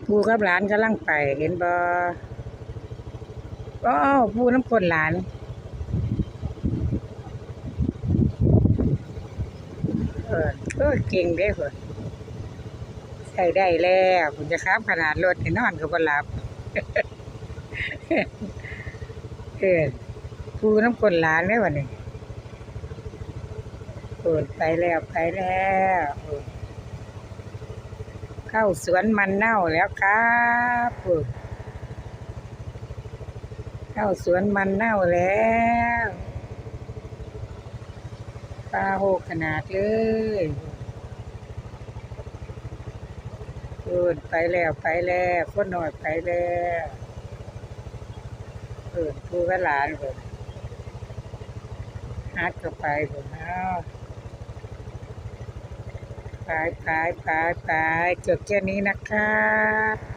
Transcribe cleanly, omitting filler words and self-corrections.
ปู่กับหลานกำลังไปเห็นบ่ก็ปู่น้ำคนหลานเก่งเด้อพุ่นใส่ได้แล้วคุณจะครับขนาดรถนอนก็บ่หลับเออปู่น้ำคนหลานเด้อวันนี้ไปแล้วเข้าสวนมันเน่าแล้วครับเข้าสวนมันเน่าแล้วปลาโหกขนาดเลยไปแล้วคนหน่อยไปแล้วผู้กับหลานฮัดก็ไปเอาไปจบแค่นี้นะครับ